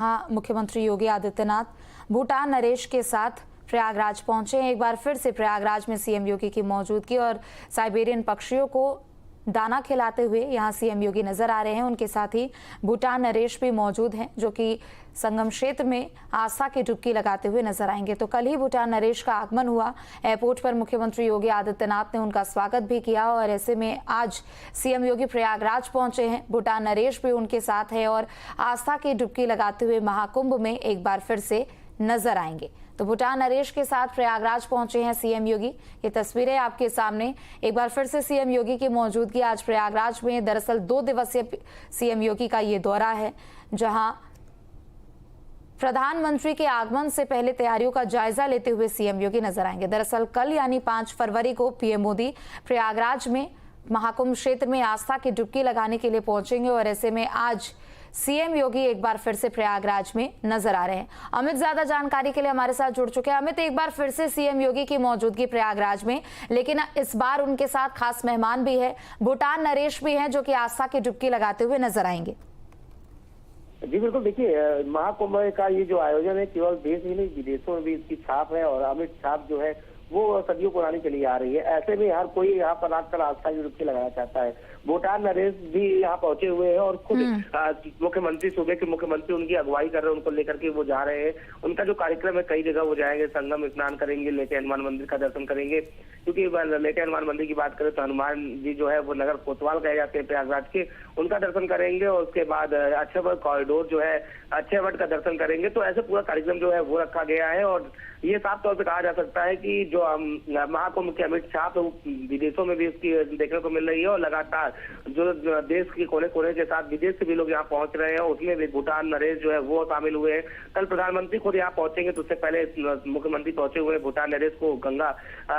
हाँ, मुख्यमंत्री योगी आदित्यनाथ भूटान नरेश के साथ प्रयागराज पहुंचे हैं। एक बार फिर से प्रयागराज में सीएम योगी की मौजूदगी और साइबेरियन पक्षियों को दाना खिलाते हुए यहां सीएम योगी नजर आ रहे हैं। उनके साथ ही भूटान नरेश भी मौजूद हैं, जो कि संगम क्षेत्र में आस्था की डुबकी लगाते हुए नजर आएंगे। तो कल ही भूटान नरेश का आगमन हुआ। एयरपोर्ट पर मुख्यमंत्री योगी आदित्यनाथ ने उनका स्वागत भी किया और ऐसे में आज सीएम योगी प्रयागराज पहुंचे हैं। भूटान नरेश भी उनके साथ है और आस्था की डुबकी लगाते हुए महाकुंभ में एक बार फिर से नजर आएंगे। तो भूटान नरेश के साथ प्रयागराज पहुंचे हैं सीएम योगी। ये तस्वीरें आपके सामने। एक बार फिर से सीएम योगी की मौजूदगी आज प्रयागराज में। दरअसल 2 दिवसीय सीएम योगी का ये दौरा है, जहां प्रधानमंत्री के आगमन से पहले तैयारियों का जायजा लेते हुए सीएम योगी नजर आएंगे। दरअसल कल यानी 5 फरवरी को पीएम मोदी प्रयागराज में महाकुंभ क्षेत्र में आस्था की डुबकी लगाने के लिए पहुंचेंगे और ऐसे में आज सीएम योगी एक बार फिर से प्रयागराज में नजर आ रहे हैं। अमित ज्यादा जानकारी के लिए हमारे साथ जुड़ चुके हैं। अमित, एक बार फिर से सीएम योगी की मौजूदगी प्रयागराज में, लेकिन इस बार उनके साथ खास मेहमान भी है, भूटान नरेश भी हैं, जो कि आस्था की डुबकी लगाते हुए नजर आएंगे। जी बिल्कुल, देखिए महाकुंभ का ये जो आयोजन है केवल देश ही नहीं विदेशों में भी इसकी छाप है और अमित छाप जो है वो सदियों पुरानी चली आ रही है। ऐसे में हर कोई यहाँ पर आकर आस्था की डुबकी लगाना चाहता है। भूटान नरेश भी यहाँ पहुंचे हुए हैं और खुद मुख्यमंत्री, सूबे के मुख्यमंत्री उनकी अगुवाई कर रहे हैं, उनको लेकर के वो जा रहे हैं। उनका जो कार्यक्रम है कई जगह वो जाएंगे, संगम स्नान करेंगे, लेटे हनुमान मंदिर का दर्शन करेंगे। क्योंकि लेटे हनुमान मंदिर की बात करें तो हनुमान जी जो है वो नगर कोतवाल कहे जाते हैं प्रयागराज के, उनका दर्शन करेंगे और उसके बाद अक्षयवट कॉरिडोर जो है अक्षयवट का दर्शन करेंगे। तो ऐसे पूरा कार्यक्रम जो है वो रखा गया है और ये साफ तौर पर कहा जा सकता है कि जो महाकुंभ की अमित छाप विदेशों में भी उसकी देखने को मिल रही है और लगातार जो देश के कोने कोने के साथ विदेश से भी लोग यहाँ पहुंच रहे हैं, उसमें भी भूटान नरेश जो है वो शामिल हुए हैं। कल प्रधानमंत्री खुद यहाँ पहुंचेंगे तो उससे पहले मुख्यमंत्री पहुंचे हुए भूटान नरेश को गंगा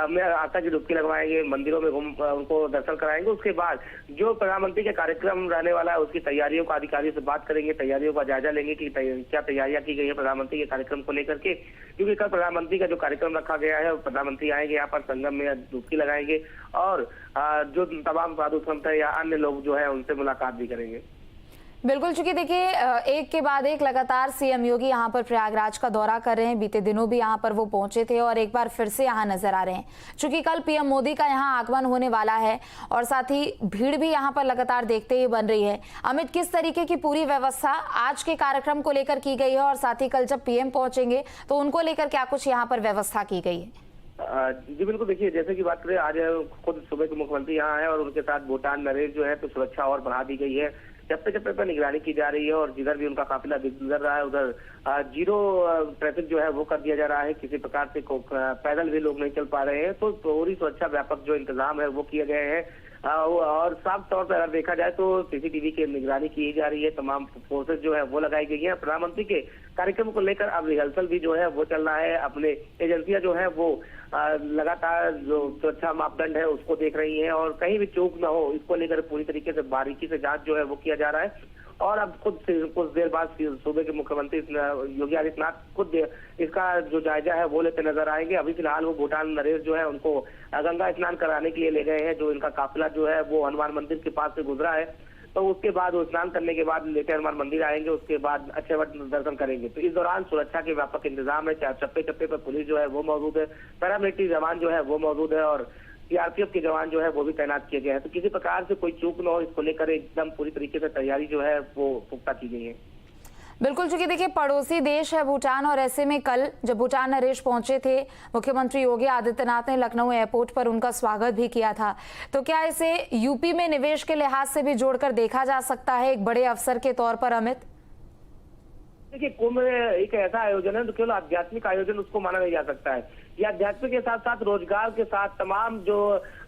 में आस्था की डुबकी लगवाएंगे, मंदिरों में उनको दर्शन कराएंगे। उसके बाद जो प्रधानमंत्री का कार्यक्रम रहने वाला है उसकी तैयारियों का अधिकारियों से बात करेंगे, तैयारियों का जायजा लेंगे कि क्या तैयारियां की गई है प्रधानमंत्री के कार्यक्रम को लेकर के। क्योंकि कल प्रधानमंत्री का जो कार्यक्रम रखा गया है, प्रधानमंत्री आएंगे यहाँ पर संगम में डुबकी लगाएंगे और जो तमाम साधु संत है या अन्य लोग जो है उनसे मुलाकात भी करेंगे। बिल्कुल, चूंकि देखिए एक के बाद एक लगातार सीएम योगी यहाँ पर प्रयागराज का दौरा कर रहे हैं। बीते दिनों भी यहाँ पर वो पहुंचे थे और एक बार फिर से यहाँ नजर आ रहे हैं। चूंकि कल पीएम मोदी का यहाँ आगमन होने वाला है और साथ ही भीड़ भी यहाँ पर लगातार देखते ही बन रही है। अमित, किस तरीके की पूरी व्यवस्था आज के कार्यक्रम को लेकर की गई है और साथ ही कल जब पीएम पहुंचेंगे तो उनको लेकर क्या कुछ यहाँ पर व्यवस्था की गई है? जी बिल्कुल, देखिए जैसे कि बात करें आज खुद सूबे के मुख्यमंत्री यहाँ है और उनके साथ भूटान नरेश जो है तो सुरक्षा और बढ़ा दी गई है। चप्पे चप्पे पर निगरानी की जा रही है और जिधर भी उनका काफिला गुजर रहा है उधर जीरो ट्रैफिक जो है वो कर दिया जा रहा है। किसी प्रकार से पैदल भी लोग नहीं चल पा रहे हैं, तो पूरी सुरक्षा व्यापक जो इंतजाम है वो किए गए हैं। और साफ तौर पर अगर देखा जाए तो सीसीटीवी की निगरानी की जा रही है, तमाम फोर्सेज जो है वो लगाई गई है। प्रधानमंत्री के कार्यक्रम को लेकर अब रिहर्सल भी जो है वो चल रहा है। अपने एजेंसियां जो है वो लगातार जो सुरक्षा मापदंड है उसको देख रही है और कहीं भी चूक न हो इसको लेकर पूरी तरीके से बारीकी से जांच जो है वो किया जा रहा है। और अब खुद कुछ देर बाद सूबे के मुख्यमंत्री योगी आदित्यनाथ खुद इसका जो जायजा है वो लेते नजर आएंगे। अभी फिलहाल वो भूटान नरेश जो है उनको गंगा स्नान कराने के लिए ले गए हैं। जो इनका काफिला जो है वो हनुमान मंदिर के पास से गुजरा है, तो उसके बाद वो स्नान करने के बाद लेटे हनुमान मंदिर आएंगे, उसके बाद अक्षयवट दर्शन करेंगे। तो इस दौरान सुरक्षा के व्यापक इंतजाम है। चप्पे चप्पे पर पुलिस जो है वो मौजूद है, पैरामिलिट्री जवान जो है वो मौजूद है और सीआरपीएफ के जवान जो है वो भी तैनात किए गए हैं। तो किसी प्रकार से कोई चूक न हो इसको लेकर एकदम पूरी तरीके से तैयारी जो है वो पुख्ता की गई है। बिल्कुल, चूंकि देखिए पड़ोसी देश है भूटान और ऐसे में कल जब भूटान नरेश पहुंचे थे मुख्यमंत्री योगी आदित्यनाथ ने लखनऊ एयरपोर्ट पर उनका स्वागत भी किया था। तो क्या इसे यूपी में निवेश के लिहाज से भी जोड़कर देखा जा सकता है एक बड़े अवसर के तौर पर? अमित, देखिए कुंभ एक ऐसा आयोजन है तो केवल आध्यात्मिक आयोजन उसको माना नहीं जा सकता है। ये अध्यात्म के साथ साथ रोजगार के साथ तमाम जो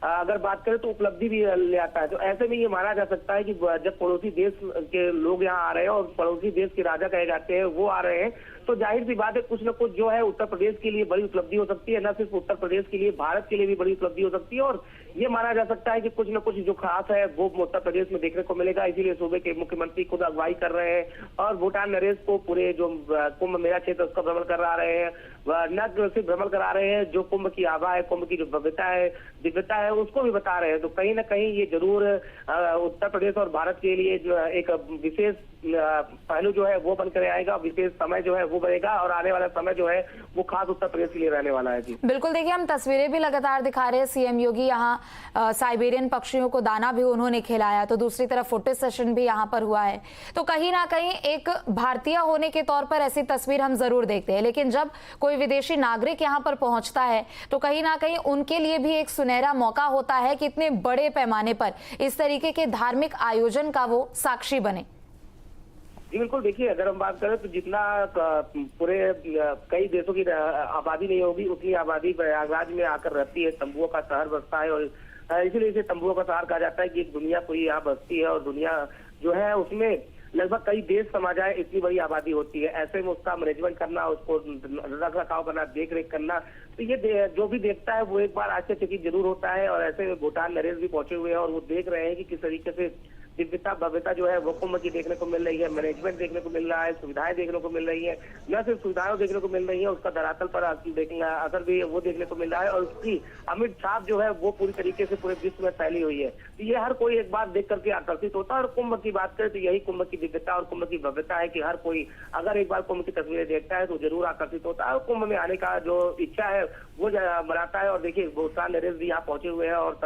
अगर बात करें तो उपलब्धि भी ले आता है। तो ऐसे में ये माना जा सकता है कि जब पड़ोसी देश के लोग यहाँ आ रहे हैं और पड़ोसी देश के राजा कहे जाते हैं वो आ रहे हैं, तो जाहिर सी बात है कुछ न कुछ जो है उत्तर प्रदेश के लिए बड़ी उपलब्धि हो सकती है। न सिर्फ उत्तर प्रदेश के लिए, भारत के लिए भी बड़ी उपलब्धि हो सकती है और ये माना जा सकता है कि कुछ न कुछ जो खास है वो उत्तर प्रदेश में देखने को मिलेगा। इसीलिए सूबे के मुख्यमंत्री खुद अगुवाई कर रहे हैं और भूटान नरेश को पूरे जो कुंभ मेला क्षेत्र उसका भ्रमण करा रहे हैं। न सिर्फ भ्रमण करा रहे हैं, जो कुंभ की आभा है, कुंभ की जो भव्यता है, दिव्यता है, उसको भी बता रहे हैं। तो कहीं ना कहीं ये जरूर उत्तर प्रदेश और भारत के लिए जो एक विशेष पहलू जो है वो बनकर आएगा, विशेष समय जो है वो बनेगा और आने वाला समय जो है वो खास उत्तर प्रदेश के लिए रहने वाला है। जी बिल्कुल, देखिए हम तस्वीरें भी लगातार दिखा रहे हैं। सीएम योगी यहाँ साइबेरियन पक्षियों को दाना भी उन्होंने खिलाया, तो दूसरी तरफ फोटो सेशन भी यहाँ पर हुआ है। तो कहीं ना कहीं एक भारतीय होने के तौर पर ऐसी तस्वीर हम जरूर देखते हैं, लेकिन जब कोई विदेशी नागरिक यहाँ पर पहुंचता है तो कहीं ना कहीं उनके लिए भी एक सुनहरा मौका होता है कि इतने बड़े पैमाने पर इस तरीके के धार्मिक आयोजन का वो साक्षी बने। जी बिल्कुल, देखिए अगर हम बात करें तो जितना पूरे कई देशों की आबादी नहीं होगी उतनी आबादी प्रयागराज में आकर रहती है, तंबुओं का शहर बसता है और इसीलिए इसे तंबुओं का शहर कहा जाता है कि एक दुनिया पूरी यहाँ बसती है और दुनिया जो है उसमें लगभग कई देश समा जाए, इतनी बड़ी आबादी होती है। ऐसे में उसका मैनेजमेंट करना, उसको रख रखाव करना, देख रेख करना, तो ये जो भी देखता है वो एक बार आश्चर्यचकित जरूर होता है। और ऐसे में भूटान नरेश भी पहुंचे हुए हैं और वो देख रहे हैं कि किस तरीके से दिव्यता भव्यता जो है वो कुंभ की देखने को मिल रही है, मैनेजमेंट देखने को मिल रहा है, सुविधाएं देखने को मिल रही है। न सिर्फ सुविधाएं देखने को मिल रही है, उसका धरातल पर असर भी वो देखने को मिल रहा है और उसकी अमिट छाप जो है वो पूरी तरीके से पूरे विश्व में फैली हुई है। तो ये हर कोई एक बार देख करके आकर्षित होता है। और कुंभ की बात करें तो यही कुंभ की दिव्यता और कुंभ की भव्यता है कि हर कोई अगर एक बार कुंभ की तस्वीरें देखता है तो जरूर आकर्षित होता है और कुंभ में आने का जो इच्छा है वो बनाता है। और देखिए भूटान नरेश भी यहाँ पहुंचे हुए हैं और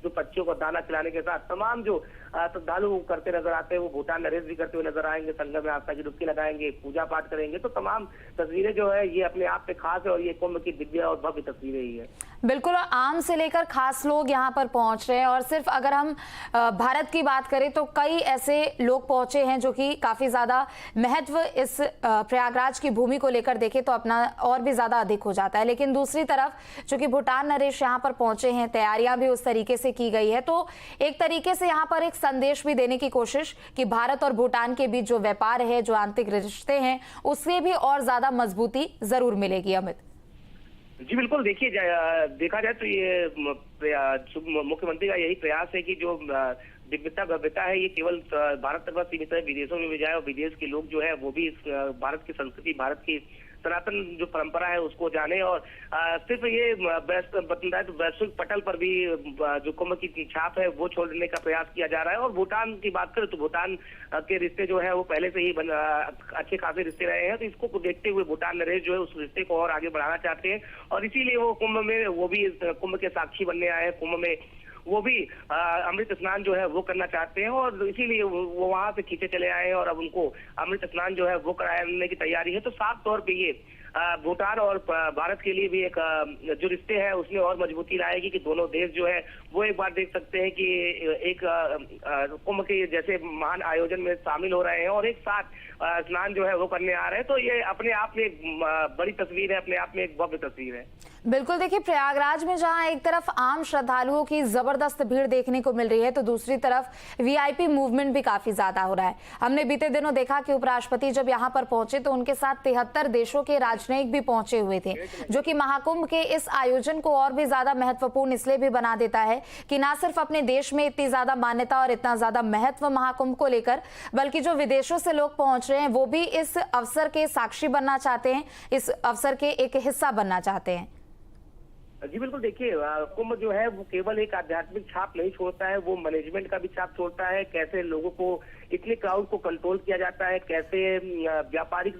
जो पक्षियों को दाना खिलाने के साथ तमाम जो श्रद्धालु करते नजर आते हैं वो भूटान नरेश भी करते हुए नजर आएंगे, संगम में आस्था की डुबकी लगाएंगे, पूजा पाठ करेंगे। तो तमाम तस्वीरें जो है ये अपने आप पे खास है और ये कुंभ की दिव्य और भव्य तस्वीरें ही है। बिल्कुल, आम से लेकर खास लोग यहाँ पर पहुंच रहे हैं और सिर्फ अगर हम भारत की बात करें तो कई ऐसे लोग पहुंचे हैं जो कि काफी ज्यादा महत्व इस प्रयागराज की भूमि को लेकर देखें तो अपना और भी ज्यादा अधिक हो जाता है। लेकिन दूसरी तरफ चूंकि भूटान नरेश यहाँ पर पहुंचे हैं, तैयारियां भी उस तरीके से की गई है, तो एक तरीके से यहाँ पर एक संदेश भी देने की कोशिश कि भारत और भूटान के बीच जो व्यापार है, जो आंतरिक रिश्ते हैं, उससे भी और ज्यादा मजबूती जरूर मिलेगी। अमित जी बिल्कुल, देखिए देखा जाए तो ये मुख्यमंत्री का यही प्रयास है कि जो दिव्यता भव्यता है ये केवल भारत तक सीमित है, विदेशों में भी जाए और विदेश के लोग जो है वो भी भारत की संस्कृति, भारत की सनातन जो परंपरा है उसको जाने। और सिर्फ ये वैश्विक पटल पर भी जो कुंभ की छाप है वो छोड़ने का प्रयास किया जा रहा है। और भूटान की बात करें तो भूटान के रिश्ते जो है वो पहले से ही अच्छे खासे रिश्ते रहे हैं, तो इसको देखते हुए भूटान नरेश जो है उस रिश्ते को और आगे बढ़ाना चाहते हैं और इसीलिए वो कुंभ में वो भी कुंभ के साक्षी बनने आए हैं। कुंभ में वो भी अमृत स्नान जो है वो करना चाहते हैं और इसीलिए वो वहां से खींचे चले आए हैं और अब उनको अमृत स्नान जो है वो कराने की तैयारी है। तो साफ तौर पे ये भूटान और भारत के लिए भी एक जो रिश्ते हैं उसमें और मजबूती लाएगी कि दोनों देश जो है वो एक बार देख सकते हैं कि एक कुंभ के जैसे महान आयोजन में शामिल हो रहे हैं और एक साथ स्नान जो है वो करने आ रहे हैं। तो ये अपने आप में एक बड़ी तस्वीर है, अपने आप में एक भव्य तस्वीर है। बिल्कुल, देखिए प्रयागराज में जहां एक तरफ आम श्रद्धालुओं की जबरदस्त भीड़ देखने को मिल रही है तो दूसरी तरफ वीआईपी मूवमेंट भी काफी ज्यादा हो रहा है। हमने बीते दिनों देखा कि उपराष्ट्रपति जब यहां पर पहुंचे तो उनके साथ 73 देशों के राजनयिक भी पहुंचे हुए थे, जो कि महाकुंभ के इस आयोजन को और भी ज्यादा महत्वपूर्ण इसलिए भी बना देता है कि ना सिर्फ अपने देश में इतनी ज्यादा मान्यता और इतना ज्यादा महत्व महाकुंभ को लेकर, बल्कि जो विदेशों से लोग पहुंच रहे हैं वो भी इस अवसर के साक्षी बनना चाहते हैं, इस अवसर के एक हिस्सा बनना चाहते हैं। जी बिल्कुल, देखिए कुंभ जो है वो केवल एक आध्यात्मिक छाप नहीं छोड़ता है, वो मैनेजमेंट का भी छाप छोड़ता है। कैसे लोगों को इतने क्राउड को कंट्रोल किया जाता है, कैसे व्यापारिक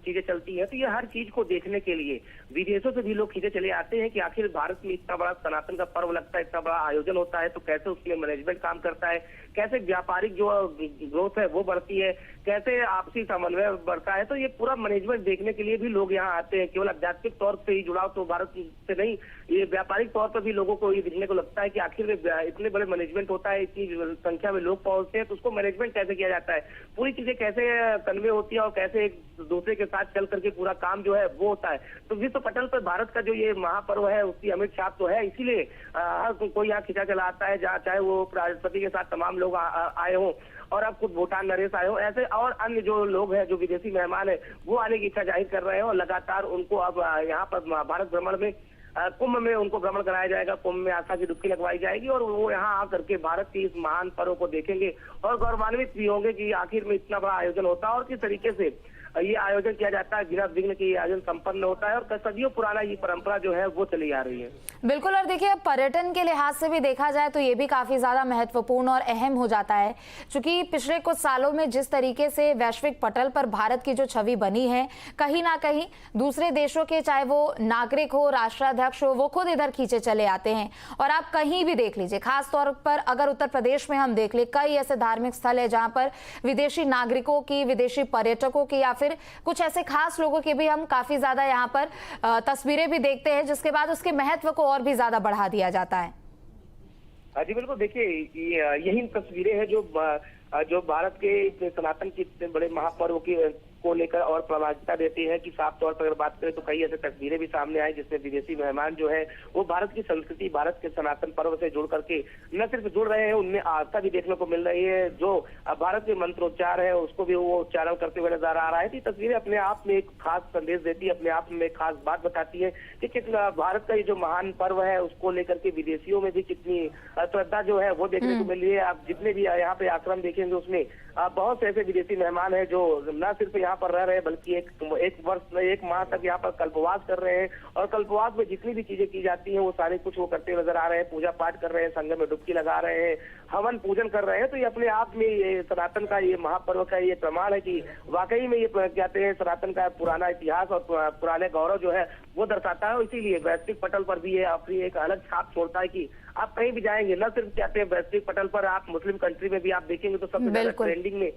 चीजें चलती हैं, तो ये हर चीज को देखने के लिए विदेशों से भी लोग खींचे चले आते हैं कि आखिर भारत में इतना बड़ा सनातन का पर्व लगता है, इतना बड़ा आयोजन होता है, तो कैसे उसमें मैनेजमेंट काम करता है, कैसे व्यापारिक जो ग्रोथ है वो बढ़ती है, कैसे आपसी समन्वय बढ़ता है। तो ये पूरा मैनेजमेंट देखने के लिए भी लोग यहाँ आते हैं। केवल आध्यात्मिक तौर से ही जुड़ाव तो भारत से नहीं, ये व्यापारिक तौर पर भी लोगों को ये दिखने को लगता है कि आखिर इतने बड़े मैनेजमेंट होता है, इतनी संख्या में लोग पहुंचते हैं, तो उसको मैनेजमेंट कैसे किया जाता है, पूरी चीजें कैसे कन्वे होती है और कैसे एक दूसरे के साथ चल करके पूरा काम जो है वो होता है। तो विश्व पटल पर भारत का जो ये महापर्व है उसकी अमिट छाप तो है, इसीलिए हर कोई यहाँ खिंचा चला आता है, चाहे वो राष्ट्रपति के साथ तमाम लोग आए हों और अब खुद भूटान नरेश आए हो, ऐसे और अन्य जो लोग हैं, जो विदेशी मेहमान है, वो आने की इच्छा जाहिर कर रहे हैं और लगातार उनको अब यहाँ पर भारत भ्रमण में कुंभ में उनको भ्रमण कराया जाएगा, कुंभ में आस्था की डुबकी लगवाई जाएगी और वो यहाँ आकर के भारत की इस महान पर्व को देखेंगे और गौरवान्वित भी होंगे कि आखिर में इतना बड़ा आयोजन होता है और किस तरीके से ये आयोजन किया जाता है, बिना विघ्न के ये आयोजन संपन्न होता है और सदियों पुराना ये परंपरा जो है वो चली आ रही है। बिल्कुल, और देखिए पर्यटन के लिहाज से भी देखा जाए तो ये भी काफी ज्यादा महत्वपूर्ण और अहम हो जाता है, क्योंकि पिछले कुछ सालों में जिस तरीके से वैश्विक पटल पर भारत की जो छवि बनी है, कहीं ना कहीं दूसरे देशों के चाहे वो नागरिक हो, राष्ट्राध्यक्ष हो, वो खुद इधर खींचे चले आते हैं। और आप कहीं भी देख लीजिए, खास तौर पर अगर उत्तर प्रदेश में हम देख ले, कई ऐसे धार्मिक स्थल है जहां पर विदेशी नागरिकों की, विदेशी पर्यटकों की या फिर कुछ ऐसे खास लोगों की भी हम काफी ज्यादा यहाँ पर तस्वीरें भी देखते हैं, जिसके बाद उसके महत्व को और भी ज्यादा बढ़ा दिया जाता है। जी बिल्कुल, देखिए यही तस्वीरें हैं जो भारत के सनातन के इतने बड़े महापर्व को लेकर और प्रामाणिकता देती है कि साफ तौर पर अगर बात करें तो कई ऐसे तस्वीरें भी सामने आई जिसमें विदेशी मेहमान जो है वो भारत की संस्कृति, भारत के सनातन पर्व से जुड़ करके न सिर्फ जुड़ रहे हैं, उनमें आस्था भी देखने को मिल रही है। जो भारत के मंत्रोच्चार है उसको भी वो उच्चारण करते हुए नजर आ रहा है। तो ये तस्वीरें अपने आप में एक खास संदेश देती है, अपने आप में एक खास बात बताती है कि कितना भारत का ये जो महान पर्व है उसको लेकर के विदेशियों में भी कितनी श्रद्धा जो है वो देखने को मिल रही है। आप जितने भी यहाँ पे आश्रम देखेंगे उसमें बहुत से ऐसे विदेशी मेहमान हैं जो न सिर्फ यहाँ पर रह रहे हैं बल्कि एक माह तक यहाँ पर कल्पवास कर रहे हैं और कल्पवास में जितनी भी चीजें की जाती हैं वो सारे कुछ वो करते नजर आ रहे हैं। पूजा पाठ कर रहे हैं, संगम में डुबकी लगा रहे हैं, हवन पूजन कर रहे हैं। तो ये अपने आप में ये सनातन का ये महापर्व का ये प्रमाण है कि वाकई में ये कहते हैं सनातन का पुराना इतिहास और पुराने गौरव जो है वो दर्शाता है। इसीलिए वैश्विक पटल पर भी ये अपनी एक अलग छाप छोड़ता है कि आप कहीं भी जाएंगे, न सिर्फ कहते हैं वैश्विक पटल पर, आप मुस्लिम कंट्री में भी आप देखेंगे तो सबसे ज्यादा ट्रेंडिंग में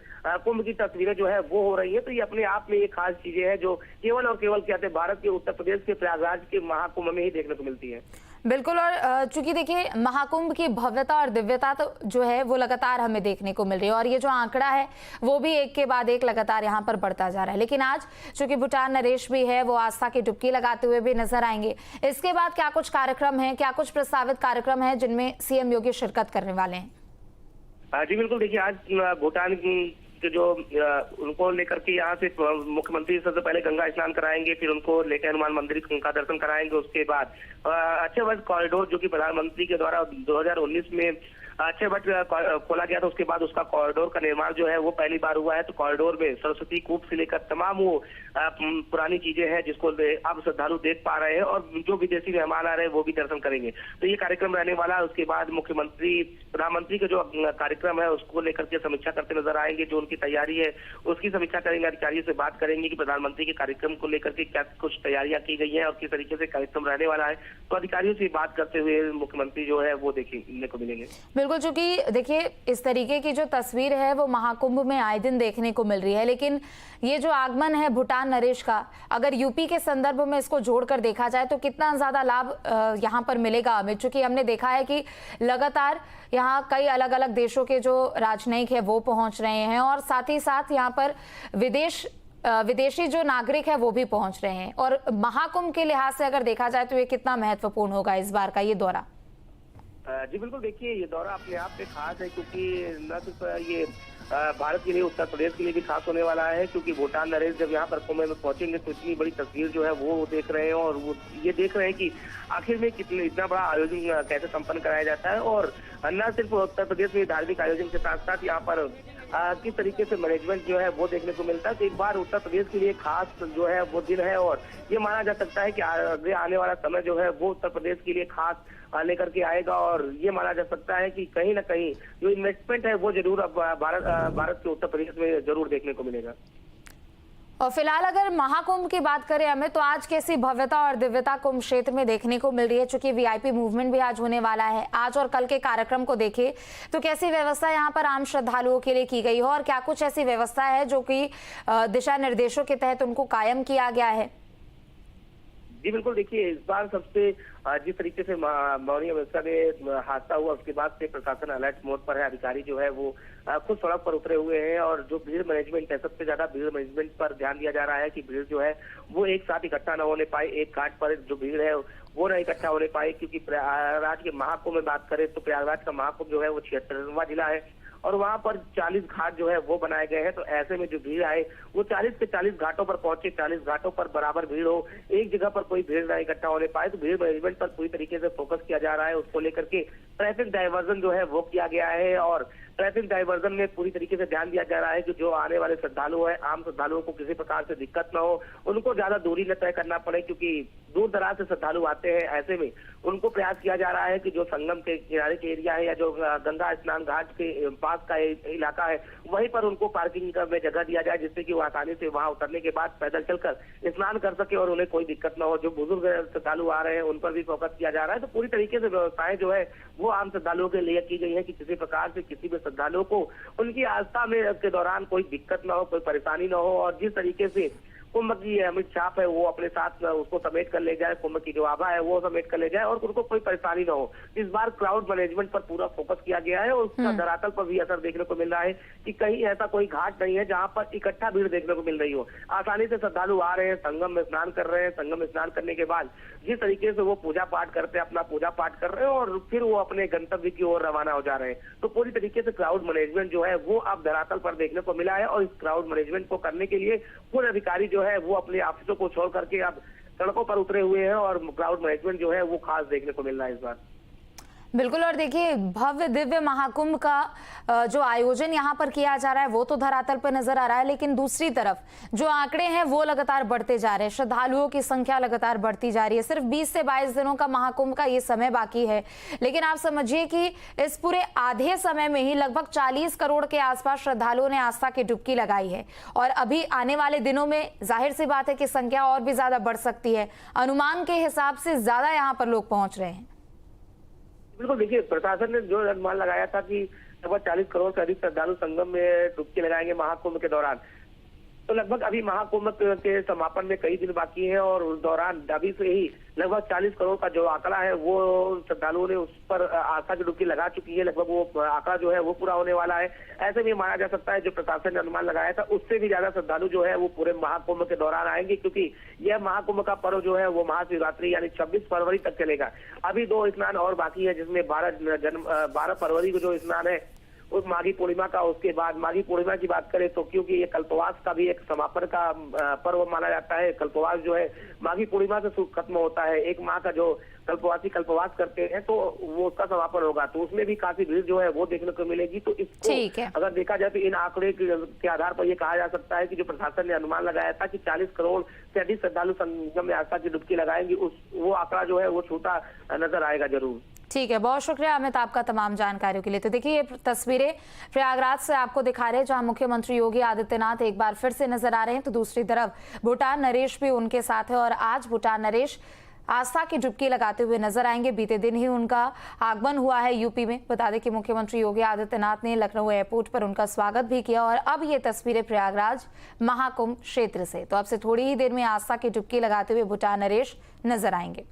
कुंभ की तस्वीरें जो है वो हो रही है। तो ये अपने आप में ये खास चीजें हैं जो केवल और केवल कहते हैं भारत के उत्तर प्रदेश के प्रयागराज के महाकुंभ में ही देखने को मिलती है। बिल्कुल, और चूंकि देखिए महाकुंभ की भव्यता और दिव्यता तो जो है वो लगातार हमें देखने को मिल रही है और ये जो आंकड़ा है वो भी एक के बाद एक लगातार यहाँ पर बढ़ता जा रहा है। लेकिन आज चूंकि भूटान नरेश भी है, वो आस्था की डुबकी लगाते हुए भी नजर आएंगे। इसके बाद क्या कुछ कार्यक्रम है, क्या कुछ प्रस्तावित कार्यक्रम है जिनमें सीएम योगी शिरकत करने वाले हैं? जी बिल्कुल, देखिए आज भूटान की जो उनको लेकर के यहाँ से मुख्यमंत्री सबसे पहले गंगा स्नान कराएंगे, फिर उनको लेकर हनुमान मंदिर का दर्शन कराएंगे। उसके बाद अक्षय वट कॉरिडोर जो कि प्रधानमंत्री के द्वारा 2019 में अक्षय वट खोला गया था, उसके बाद उसका कॉरिडोर का निर्माण जो है वो पहली बार हुआ है। तो कॉरिडोर में सरस्वती कूप से लेकर तमाम वो पुरानी चीजें हैं जिसको अब श्रद्धालु देख पा रहे हैं और जो विदेशी मेहमान आ रहे हैं वो भी दर्शन करेंगे। तो ये कार्यक्रम रहने वाला है। उसके बाद मुख्यमंत्री प्रधानमंत्री का जो कार्यक्रम है उसको लेकर के समीक्षा करते नजर आएंगे। जो उनकी तैयारी है उसकी समीक्षा करेंगे, अधिकारियों से बात करेंगे कि प्रधानमंत्री के कार्यक्रम को लेकर के क्या कुछ तैयारियां की गई है और किस तरीके से कार्यक्रम रहने वाला है। तो अधिकारियों से बात करते हुए मुख्यमंत्री जो है वो देखने को मिलेंगे। बिल्कुल, चूंकि देखिए इस तरीके की जो तस्वीर है वो महाकुंभ में आए दिन देखने को मिल रही है, लेकिन ये जो आगमन है भूटान नरेश का, अगर यूपी के संदर्भ में इसको जोड़कर देखा जाए तो कितना ज्यादा लाभ यहाँ पर मिलेगा हमें? चूंकि हमने देखा है कि लगातार यहाँ कई अलग अलग देशों के जो राजनयिक है वो पहुंच रहे हैं और साथ ही साथ यहाँ पर विदेशी जो नागरिक है वो भी पहुंच रहे हैं। और महाकुंभ के लिहाज से अगर देखा जाए तो ये कितना महत्वपूर्ण होगा इस बार का ये दौरा? जी बिल्कुल, देखिए ये दौरा अपने आप में खास है क्योंकि न सिर्फ ये भारत के लिए, उत्तर प्रदेश के लिए भी खास होने वाला है क्योंकि भूटान नरेश जब यहाँ पर कुंभ में पहुंचेंगे तो इतनी बड़ी तस्वीर जो है वो देख रहे हैं और वो ये देख रहे हैं कि आखिर में इतना बड़ा आयोजन कैसे संपन्न कराया जाता है। और न सिर्फ उत्तर प्रदेश में धार्मिक आयोजन के साथ साथ यहाँ पर किस तरीके से मैनेजमेंट जो है वो देखने को मिलता है। तो एक बार उत्तर प्रदेश के लिए खास जो है वो दिन है और ये माना जा सकता है कि आगे आने वाला समय जो है वो उत्तर प्रदेश के लिए खास लेकर के आएगा और ये माना जा सकता है कि कहीं ना कहीं जो इन्वेस्टमेंट है वो जरूर अब भारत के उत्तर प्रदेश में जरूर देखने को मिलेगा। और फिलहाल अगर महाकुंभ की बात करें हमें, तो आज कैसी भव्यता और दिव्यता कुंभ क्षेत्र में देखने को मिल रही है? चूंकि वीआईपी मूवमेंट भी आज होने वाला है, आज और कल के कार्यक्रम को देखें तो कैसी व्यवस्था यहाँ पर आम श्रद्धालुओं के लिए की गई हो और क्या कुछ ऐसी व्यवस्था है जो कि दिशा निर्देशों के तहत उनको कायम किया गया है? जी बिल्कुल, देखिए इस बार सबसे जिस तरीके से मौनी अवस्था में हादसा हुआ उसके बाद से प्रशासन अलर्ट मोड पर है। अधिकारी जो है वो खुद सड़क पर उतरे हुए हैं और जो भीड़ मैनेजमेंट है, सबसे ज्यादा भीड़ मैनेजमेंट पर ध्यान दिया जा रहा है कि भीड़ जो है वो एक साथ इकट्ठा न होने पाए, एक घाट पर जो भीड़ है वो न इकट्ठा होने पाए। क्योंकि प्रयागराज के महाकुंभ में बात करें तो प्रयागराज का महाकुंभ जो है वो 76वां जिला है और वहां पर 40 घाट जो है वो बनाए गए हैं। तो ऐसे में जो भीड़ आए वो 40 से 40 घाटों पर पहुंचे, 40 घाटों पर बराबर भीड़ हो, एक जगह पर कोई भीड़ ना इकट्ठा होने पाए। तो भीड़ मैनेजमेंट पर पूरी तरीके से फोकस किया जा रहा है। उसको लेकर के ट्रैफिक डाइवर्जन जो है वो किया गया है और ट्रैफिक डाइवर्जन में पूरी तरीके से ध्यान दिया जा रहा है कि जो आने वाले श्रद्धालु हैं, आम श्रद्धालुओं को किसी प्रकार से दिक्कत न हो, उनको ज्यादा दूरी न तय करना पड़े, क्योंकि दूर दराज से श्रद्धालु आते हैं। ऐसे में उनको प्रयास किया जा रहा है कि जो संगम के किनारे के एरिया है या जो गंगा स्नान घाट के पास का इलाका है, वहीं पर उनको पार्किंग में जगह दिया जाए, जिससे कि वो आसानी से वहां उतरने के बाद पैदल चलकर स्नान कर सके और उन्हें कोई दिक्कत न हो। जो बुजुर्ग श्रद्धालु आ रहे हैं उन पर भी फोकस किया जा रहा है। तो पूरी तरीके से व्यवस्थाएं जो है वो आम श्रद्धालुओं के लिए की गई है कि किसी प्रकार से किसी भी श्रद्धालुओं को उनकी आस्था में के दौरान कोई दिक्कत न हो, कोई परेशानी न हो, और जिस तरीके से कुंभ की अमिट छाप है वो अपने साथ उसको समेट कर ले जाए, कुंभ की जो आभा है वो समेट कर ले जाए और उनको कोई परेशानी न हो। इस बार क्राउड मैनेजमेंट पर पूरा फोकस किया गया है और उसका धरातल पर भी असर देखने को मिल रहा है कि कहीं ऐसा कोई घाट नहीं है जहां पर इकट्ठा भीड़ देखने को मिल रही हो। आसानी से श्रद्धालु आ रहे हैं, संगम में स्नान कर रहे हैं, संगम में स्नान करने के बाद जिस तरीके से वो पूजा पाठ करते हैं, अपना पूजा पाठ कर रहे हैं और फिर वो अपने गंतव्य की ओर रवाना हो जा रहे हैं। तो पूरी तरीके से क्राउड मैनेजमेंट जो है वो अब धरातल पर देखने को मिला है और इस क्राउड मैनेजमेंट को करने के लिए पूरे अधिकारी जो है वो अपने ऑफिसों को छोड़ करके अब सड़कों पर उतरे हुए हैं और क्राउड मैनेजमेंट जो है वो खास देखने को मिल रहा है इस बार। बिल्कुल। और देखिए, भव्य दिव्य महाकुंभ का जो आयोजन यहाँ पर किया जा रहा है वो तो धरातल पर नजर आ रहा है, लेकिन दूसरी तरफ जो आंकड़े हैं वो लगातार बढ़ते जा रहे हैं, श्रद्धालुओं की संख्या लगातार बढ़ती जा रही है। सिर्फ 20 से 22 दिनों का महाकुंभ का ये समय बाकी है, लेकिन आप समझिए कि इस पूरे आधे समय में ही लगभग 40 करोड़ के आसपास श्रद्धालुओं ने आस्था की डुबकी लगाई है। और अभी आने वाले दिनों में जाहिर सी बात है कि संख्या और भी ज्यादा बढ़ सकती है। अनुमान के हिसाब से ज्यादा यहाँ पर लोग पहुंच रहे हैं। बिल्कुल, देखिए प्रशासन ने जो अनुमान लगाया था कि लगभग 40 करोड़ से अधिक श्रद्धालु संगम में डुबकी लगाएंगे महाकुंभ के दौरान, तो लगभग अभी महाकुंभ के समापन में कई दिन बाकी है और उस दौरान अभी से ही लगभग 40 करोड़ का जो आंकड़ा है वो श्रद्धालुओं ने उस पर आस्था की डुबकी लगा चुकी है। लगभग वो आंकड़ा जो है वो पूरा होने वाला है। ऐसे भी माना जा सकता है जो प्रशासन ने अनुमान लगाया था उससे भी ज्यादा श्रद्धालु जो है वो पूरे महाकुंभ के दौरान आएंगे, क्योंकि यह महाकुंभ का पर्व जो है वो महाशिवरात्रि यानी 26 फरवरी तक चलेगा। अभी 2 स्नान और बाकी है, जिसमें 12 फरवरी को जो स्नान है उस माघी पूर्णिमा का, उसके बाद माघी पूर्णिमा की बात करें तो क्योंकि ये कल्पवास का भी एक समापन का पर्व माना जाता है। कल्पवास जो है माघी पूर्णिमा से खत्म होता है। 1 माह का जो कल्पवासी कल्पवास करते हैं तो वो उसका समापन होगा, तो उसमें भी काफी भीड़ जो है वो देखने को मिलेगी। तो इसको अगर देखा जाए तो इन आंकड़े के आधार पर ये कहा जा सकता है कि जो प्रशासन ने अनुमान लगाया था कि 40 करोड़ से अधिक श्रद्धालु संगम में आस्था की डुबकी लगाएंगे, वो आंकड़ा जो है वो छोटा नजर आएगा जरूर। ठीक है, बहुत शुक्रिया अमित आपका तमाम जानकारियों के लिए। तो देखिए, ये तस्वीरें प्रयागराज से आपको दिखा रहे हैं जहां मुख्यमंत्री योगी आदित्यनाथ एक बार फिर से नजर आ रहे हैं, तो दूसरी तरफ भूटान नरेश भी उनके साथ है और आज भूटान नरेश आस्था की डुबकी लगाते हुए नजर आएंगे। बीते दिन ही उनका आगमन हुआ है यूपी में। बता दें कि मुख्यमंत्री योगी आदित्यनाथ ने लखनऊ एयरपोर्ट पर उनका स्वागत भी किया और अब ये तस्वीरें प्रयागराज महाकुंभ क्षेत्र से। तो अब से थोड़ी ही देर में आस्था की डुबकी लगाते हुए भूटान नरेश नजर आएंगे।